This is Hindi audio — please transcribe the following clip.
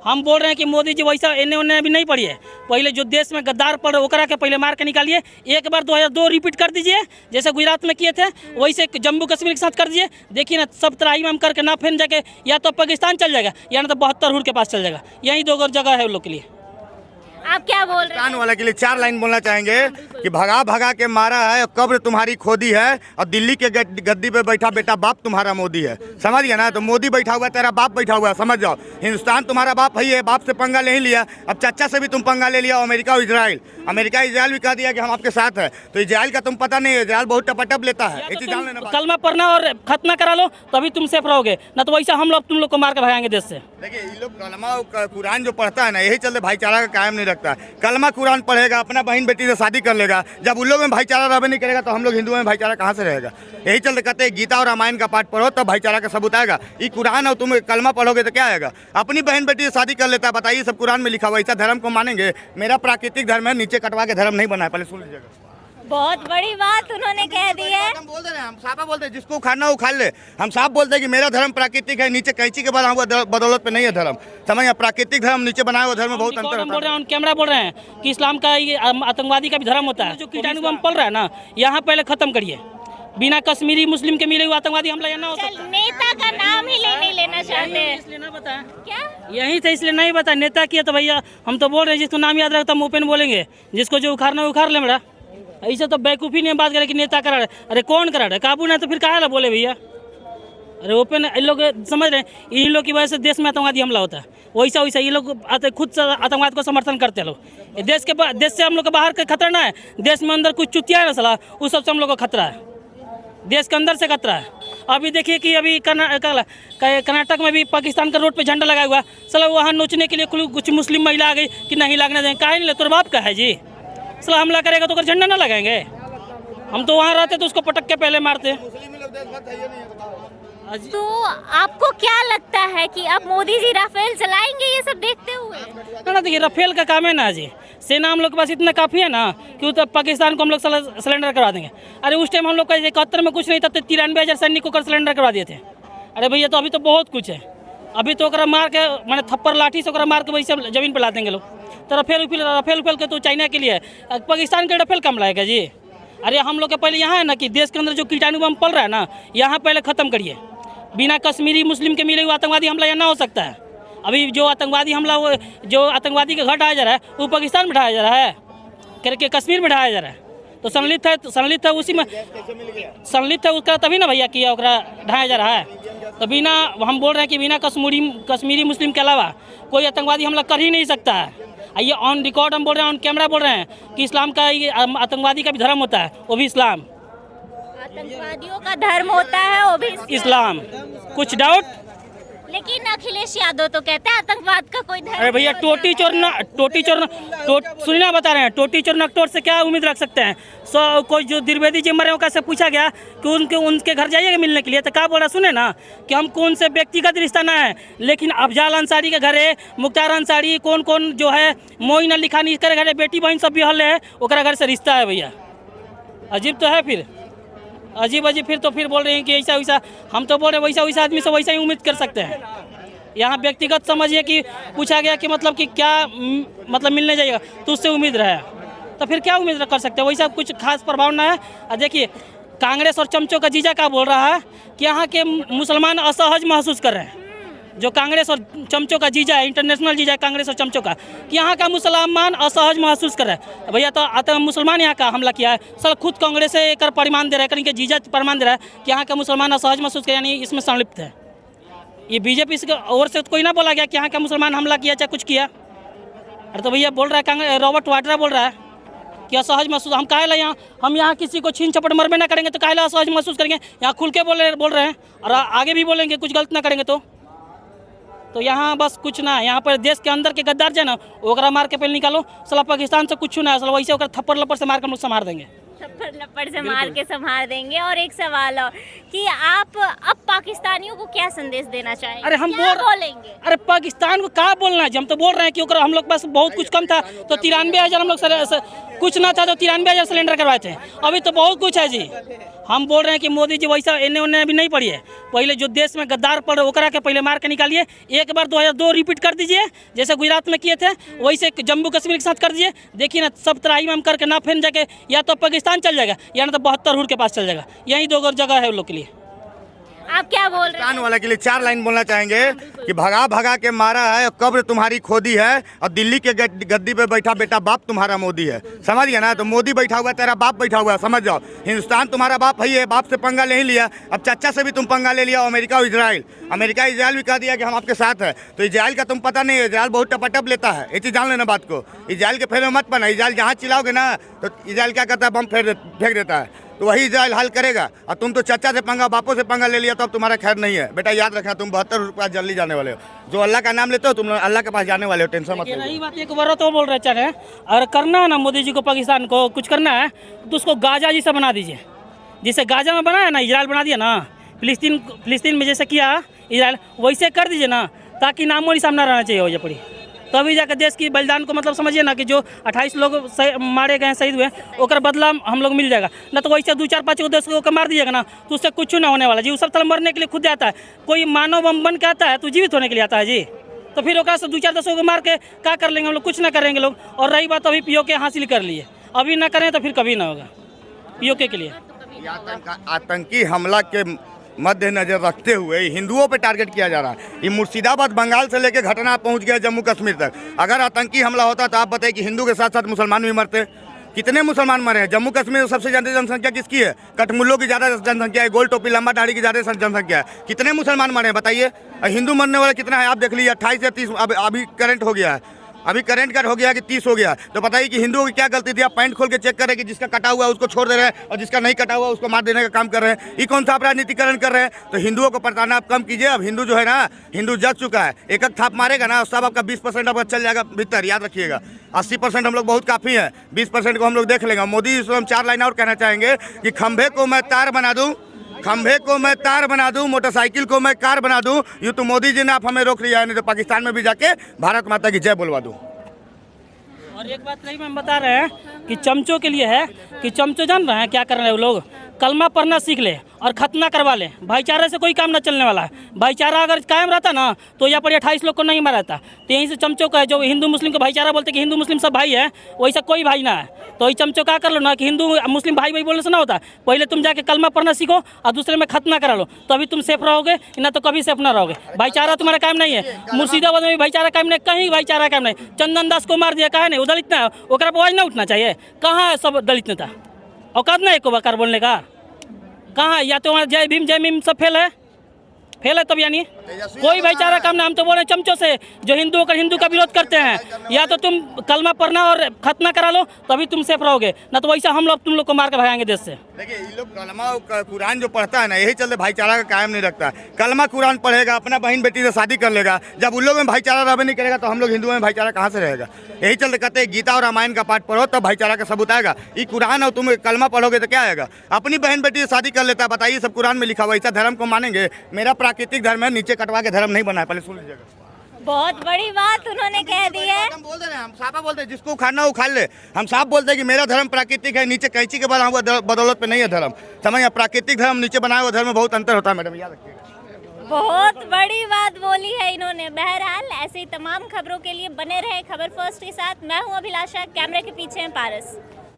हम बोल रहे हैं कि मोदी जी वैसा एने ओने अभी नहीं पड़ी है। पहले जो देश में गद्दार पड़ ओकरा के पहले मार के निकालिए। एक बार 2002 रिपीट कर दीजिए, जैसे गुजरात में किए थे वैसे जम्मू कश्मीर के साथ कर दीजिए। देखिए ना, सब तराई में हम करके ना फिर जाके या तो पाकिस्तान चल जाएगा या ना तो 72 हुड के पास चल जाएगा। यही दो जगह है उन लोग के लिए। आप क्या बोल रहे हैं? वाला के लिए 4 लाइन बोलना चाहेंगे कि भगा भगा के मारा है, कब्र तुम्हारी खोदी है, और दिल्ली के गद्दी पे बैठा बेटा बाप तुम्हारा मोदी है। समझ गया ना? तो मोदी बैठा हुआ है, तेरा बाप बैठा हुआ है, समझ जाओ। हिंदुस्तान तुम्हारा बाप है, बाप से पंगा नहीं लिया, अब चाचा से भी तुम पंगा ले लिया। अमेरिका और इजराइल भी कह दिया कि हम आपके साथ है। तो इजराइल का तुम पता नहीं है, इजराइल बहुत टपटप लेता है। कलमा पढ़ना और खतना करा लो तभी तुम सेफ रहोगे, ना तो वैसा हम लोग तुम लोग को मार के भगाएंगे देश से। देखिए ये लोग कलमा कुरान जो पढ़ता है ना, यही चलते भाईचारा का कायम नहीं रखता। कलमा कुरान पढ़ेगा, अपना बहन बेटी से शादी कर लेगा, जब उन लोग में भाईचारा रहबे नहीं करेगा तो हम लोग हिंदुओं में भाईचारा कहाँ से रहेगा? यही चलते कहते हैं गीता और रामायण का पाठ पढ़ो तब भाईचारा का सबूत आएगा। ये कुरान और तुम कलमा पढ़ोगे तो क्या आएगा? अपनी बहन बेटी से शादी कर लेता है, बताइए, सब कुरान में लिखा हुआ। ऐसा धर्म को मानेंगे? मेरा प्राकृतिक धर्म है, नीचे कटवा के धर्म नहीं बना है, पहले सुन लीजिएगा। बहुत बड़ी बात उन्होंने कह दी है। हम बोल दे रहे हैं, हम साफा बोलते हैं, जिसको उखाड़ना उखाड़ ले। हम साफ बोलते हैं कि मेरा धर्म प्राकृतिक है, नीचे कैंची के बदौलत पे नहीं है धर्म। समझ, प्राकृतिक धर्म नीचे बनाया हुआ धर्म में बहुत अंतर बोल रहे हैं, कैमरा बोल रहे हैं कि इस्लाम का ये आतंकवादी का भी धर्म होता है। जो कीटाणु बम पल रहा है ना, यहाँ पहले खत्म करिए। बिना कश्मीरी मुस्लिम के मिले हुए आतंकवादी हमला यहाँ ना हो सकता। नेता का नाम ही नहीं लेना चाहते हैं, इसलिए ना बताया क्या यही थे, इसलिए नहीं बता। नेता किया तो भैया हम तो बोल रहे हैं, जिसको नाम याद रखता हम ओपन बोलेंगे, जिसको जो उखाड़ना उखाड़ ले। मेरा ऐसे तो बेवकूफ़ी नहीं बात करे कि नेता करा रहे। अरे कौन करा रहे? काबू ना तो फिर कहा बोले भैया? अरे ओपन इन लोग समझ रहे हैं, इन लोग की वजह से देश में आतंकवादी हमला होता है। वैसा वैसा ये लोग खुद आतंकवाद को समर्थन करते हैं लोग। देश से हम लोग को बाहर का खतरा ना है, देश में अंदर कुछ चुतिया है ना सला, उस सबसे हम लोग को खतरा है। देश के अंदर से खतरा है। अभी देखिए कि अभी कर्नाटक में भी पाकिस्तान का रोड पे झंडा लगा हुआ, सला वहाँ नोचने के लिए कुछ मुस्लिम महिला आ गई कि नहीं लगने देंगे। काहे नहीं, तोर बाप का है जी, सला हमला करेगा तो झंडा ना लगाएंगे? हम तो वहाँ रहते तो उसको पटक के पहले मारते। तो आपको क्या लगता है कि अब मोदी जी राफेल चलाएंगे ये सब देखते हुए? ना देखिए, राफेल का काम है ना जी, सेना हम लोग के पास इतना काफ़ी है ना कि तो पाकिस्तान को हम लोग सिलेंडर करवा देंगे। अरे उस टाइम हम लोग का 71 में कुछ नहीं था, 93,000 सैनिक को सिलेंडर करवा दिए थे। अरे भैया तो अभी तो बहुत कुछ है। अभी तो मार के मैंने थप्पड़ लाठी से मार के वैसे जमीन पर ला देंगे लोग। तो राफेल के तो चाइना के लिए है, पाकिस्तान के राफेल कम लाएगा जी। अरे हम लोग के पहले यहाँ है ना कि देश के अंदर जो कीटाणु बम पल रहा है ना, यहाँ पहले ख़त्म करिए। बिना कश्मीरी मुस्लिम के मिले हुए आतंकवादी हमला यहाँ ना हो सकता है। अभी जो आतंकवादी हमला वो जो आतंकवादी का घर ढाया जा रहा है वो पाकिस्तान में ढाया जा रहा है, करके कश्मीर में ढाया जा रहा है। तो संलिप्त है उसी में संलिप्त है उसका, तभी ना भैया किया ओकरा ढाया जा रहा है। तो बिना हम बोल रहे हैं कि बिना कश्मीरी मुस्लिम के अलावा कोई आतंकवादी हमला कर ही नहीं सकता है। ये ऑन रिकॉर्ड हम बोल रहे हैं, ऑन कैमरा बोल रहे हैं कि इस्लाम का ये आतंकवादी का भी धर्म होता है, वो भी इस्लाम। आतंकवादियों का धर्म होता है वो भी इस्लाम। कुछ डाउट? लेकिन अखिलेश यादव तो कहते हैं आतंकवाद का कोई धर्म। अरे भैया टोटी चोर सुनना बता रहे हैं, टोटी चोर नकटोर से क्या उम्मीद रख सकते हैं? कोई जो द्विवेदी जी मरे से पूछा गया कि उनके घर जाइएगा मिलने के लिए, तो क्या बोल रहा सुने ना कि हम कौन से व्यक्तिगत रिश्ता ना है, लेकिन अफजाल अंसारी के घर है, मुख्तार अंसारी, कौन जो है, मोइन अली खान के घर है, बेटी बहन सब भी हल है, ओकरा घर से रिश्ता है भैया। अजीब तो है, फिर अजीब फिर तो फिर बोल रहे हैं कि ऐसा वैसा। हम तो बोल रहे हैं वैसा आदमी से वैसा ही उम्मीद कर सकते हैं। यहाँ व्यक्तिगत समझिए कि पूछा गया कि मतलब कि क्या मतलब मिलने जाइएगा तो उससे उम्मीद रहे, तो फिर क्या उम्मीद कर सकते हैं? वैसा कुछ खास प्रभाव ना है। देखिए कांग्रेस और चमचों का जीजा क्या बोल रहा है कि यहाँ के मुसलमान असहज महसूस कर रहे हैं। जो कांग्रेस और चमचों का जीजा है, इंटरनेशनल जीजा है कांग्रेस और चमचों का, कि यहाँ का मुसलमान असहज महसूस कर रहा है। भैया तो मुसलमान यहाँ का हमला किया है, सर खुद कांग्रेस से एक परिमाण दे रहा है, कहीं जीजा परिमाण दे रहा है कि यहाँ का मुसलमान असहज महसूस कर, यानी इसमें संलिप्त है। ये बीजेपी से ओर से कोई ना बोला गया कि यहाँ का मुसलमान हमला किया चाहे कुछ किया। अरे तो भैया बोल रहा है कांग्रेस, रॉबर्ट वाड्रा बोल रहा है कि असहज महसूस। हम काहे ला यहाँ, हम यहाँ किसी को छीन छपट मरबे ना करेंगे तो काहे ला असहज महसूस करेंगे? यहाँ खुल के बोल रहे हैं और आगे भी बोलेंगे कुछ गलत ना करेंगे तो यहाँ बस कुछ ना, यहाँ पर देश के अंदर के गद्दार जो ना ओकरा मार के पहले निकालो, सला पाकिस्तान से कुछ ना, सला वैसे थप्पड़ लपड़ से मार कर संभाल देंगे, थप्पड़ लपड़ से मार के संभाल देंगे। और एक सवाल और कि आप अब पाकिस्तानियों को क्या संदेश देना चाहेंगे? अरे हम बोलेंगे, अरे पाकिस्तान को क्या बोलना है? हम तो बोल रहे हैं कि हम लोग पास बहुत कुछ कम था तो 93,000 हम लोग कुछ ना था तो 93,000 सिलेंडर करवाए थे, अभी तो बहुत कुछ है जी। हम बोल रहे हैं कि मोदी जी वैसा एने ओने अभी नहीं पड़ी है, पहले जो देश में गद्दार पड़ रहे ओकरा के पहले मार के निकालिए, एक बार 2002 रिपीट कर दीजिए जैसे गुजरात में किए थे, वैसे जम्मू कश्मीर के साथ कर दीजिए। देखिए ना सब तराई में हम करके ना फिर जाके या तो पाकिस्तान चल जाएगा या ना तो 72 हुड के पास चल जाएगा, यही दो जगह है उन लोग के लिए। आप क्या बोल रहे पाकिस्तान वाले के लिए 4 लाइन बोलना चाहेंगे कि भगा भगा के मारा है और कब्र तुम्हारी खोदी है, और दिल्ली के गद्दी पे बैठा बेटा बाप तुम्हारा मोदी है, समझ गया ना। तो मोदी बैठा हुआ है, तेरा बाप बैठा हुआ है, समझ जाओ। हिंदुस्तान तुम्हारा बाप है, बाप से पंगा नहीं लिया, अब चाचा से भी तुम पंगा ले लिया। अमेरिका और इजराइल, अमेरिका इजराइल भी कह दिया कि हम आपके साथ हैं, तो इजराइल का तुम पता नहीं है, इजराइल बहुत टपाटप लेता है, ये चीज़ जान लेना बात को। इजराइल के फेर में मत बना, इजराइल जहाँ चिल्लाओगे ना तो इजराइल क्या करता है, बम फेंक देता है, तो वही इजराइल हल करेगा। और तुम तो चाचा से पंगा बापों से पंगा ले लिया, तो अब तुम्हारा खैर नहीं है बेटा, याद रखना तुम 72 रुपया जल्दी जाने वाले हो। जो अल्लाह का नाम लेते हो तुम अल्लाह के पास जाने वाले हो, टेंशन मत लो। रही बात एक बार तो बोल रहे चाहे, और करना है ना मोदी जी को, पाकिस्तान को कुछ करना है तो उसको गाजा जी से बना दीजिए, जिसे गाजा में बनाया ना, इजराइल बना दिया ना, फिलिस्तीन में जैसे किया इजराइल वैसे कर दीजिए ना, ताकि नामो निशान ना रहना चाहिए हो पड़ी, तभी जाकर देश की बलिदान को मतलब समझिए ना कि जो 28 लोग मारे गए शहीद हुए ओकर बदला हम लोग मिल जाएगा ना। तो वैसे 2-4-5 देश को मार दीजिएगा ना तो उससे कुछ ना होने वाला जी। वो सब तल मरने के लिए खुद आता है, कोई मानव बन के आता है तो जीवित होने के लिए आता है जी। तो फिर ओकरा से 2-4 देशों को मार के क्या कर लेंगे हम लोग, कुछ ना करेंगे लोग। और रही बात अभी POK हासिल कर लिए, अभी ना करें तो फिर कभी ना होगा POK के लिए। आतंकी हमला के मद्देनजर रखते हुए हिंदुओं पे टारगेट किया जा रहा है। ये मुर्शिदाबाद बंगाल से लेकर घटना पहुंच गया जम्मू कश्मीर तक। अगर आतंकी हमला होता तो आप बताइए कि हिंदू के साथ साथ मुसलमान भी मरते। कितने मुसलमान मरे हैं जम्मू कश्मीर में? सबसे ज़्यादा जनसंख्या किसकी है? कठमुल्लों की ज़्यादा जनसंख्या है, गोल टोपी लंबा दाढ़ी की ज़्यादा जनसंख्या है। कितने मुसलमान मरे हैं बताइए? हिंदू मरने वाला कितना है आप देख लीजिए, 28 या 30 अभी करंट हो गया है, अभी करंट का हो गया कि 30 हो गया। तो बताइए कि हिंदुओं की क्या गलती थी? आप पैंट खोल के चेक करें कि जिसका कटा हुआ है उसको छोड़ दे रहे हैं और जिसका नहीं कटा हुआ उसको मार देने का काम कर रहे हैं। ये कौन सा आप राजनीतिकरण कर रहे हैं? तो हिंदुओं को प्रताड़ना आप कम कीजिए। अब हिंदू जो है ना, हिंदू जग चुका है, एक थाप मारेगा ना सब आपका 20% आपका चल जाएगा भीतर, याद रखिएगा। 80% हम लोग बहुत काफ़ी हैं, 20% को हम लोग देख लेंगे। मोदी जी से हम 4 लाइन और कहना चाहेंगे कि खंभे को मैं तार बना दूँ, खंभे को मैं तार बना दूं, मोटरसाइकिल को मैं कार बना दूं। यूँ तो मोदी जी ने आप हमें रोक लिया है, नहीं तो पाकिस्तान में भी जाके भारत माता की जय बोलवा दूं। और एक बात नहीं हम बता रहे हैं कि चमचों के लिए है कि चमचो जान रहे हैं क्या कर रहे हैं वो लोग, कलमा पढ़ना सीख ले और खतना करवा ले। भाईचारे से कोई काम ना चलने वाला है। भाईचारा अगर कायम रहता ना तो यहाँ पर 28 लोग को नहीं मारा था। तो यहीं से चमचों का है, जो हिंदू मुस्लिम को भाईचारा बोलते कि हिंदू मुस्लिम सब भाई है, वैसा कोई भाई ना है। तो ये चमचों क्या कर लो ना कि हिंदू मुस्लिम भाई भाई बोलने से ना होता। पहले तुम जाके कलमा पढ़ना सीखो और दूसरे में खतना करा लो, तो अभी तुम सेफ रहोगे, ना तो कभी सेफ ना रहोगे। भाईचारा तुम्हारा कायम नहीं है। मुर्शिदाबाद में भी भाईचारा कायम नहीं, कहीं भाईचारा कायम नहीं। चंदन दास को मार दिया, कहा नहीं वो दलित ना, ओकरा पर आवाज ना उठना चाहिए। कहाँ है सब दलित नेता? औकात ना एक बार बोलने का कहाँ है? या तो वहाँ जय भीम सब फेल है तब, यानी कोई भाईचारा काम ना। हम तो बोले चमचों से जो हिंदू का विरोध करते हैं, या तो तुम कलमा पढ़ना और खतना करा लो तभी तुम सेफ रहोगे, ना तो वैसा हम लोग तुम लोग को मार के भगाएंगे देश से। देखिए ये लोग कलमा और कुरान जो पढ़ता है ना, यही चलते भाईचारा का कायम नहीं रखता। कलमा कुरान पढ़ेगा, अपना बहन बेटी से शादी कर लेगा, जब उन लोग में भाईचारा रहबे नहीं करेगा तो हम लोग हिंदुओं में भाईचारा कहाँ से रहेगा? यही चलते कहते हैं गीता और रामायण का पाठ पढ़ो तब भाईचारा का सबूत आएगा। ये कुरान और तुम कलमा पढ़ोगे तो क्या आएगा? अपनी बहन बेटी से शादी कर लेता है, बताइए सब कुरान में लिखा हुआ, ऐसा धर्म को मानेंगे? मेरा प्राकृतिक धर्म है, नीचे कटवा के धर्म नहीं बना है, पहले सुन लीजिएगा। बहुत बड़ी बात उन्होंने कह दी है। हम बोल रहे हैं, हम साफ बोलते हैं जिसको उखाड़ना उखाड़ ले। हम साफ बोलते हैं कि मेरा धर्म प्राकृतिक है, नीचे कैंची के बना हुआ बदौलत पे नहीं है धर्म। समझ, प्राकृतिक धर्म नीचे बनाया हुआ धर्म में बहुत अंतर होता है मैडम, याद रखिएगा। बहुत बड़ी बात बोली है इन्होंने। बहरहाल ऐसे ही तमाम खबरों के लिए बने रहे खबर फर्स्ट के साथ। मैं हूं अभिलाषा, कैमरे के पीछे हैं पारस।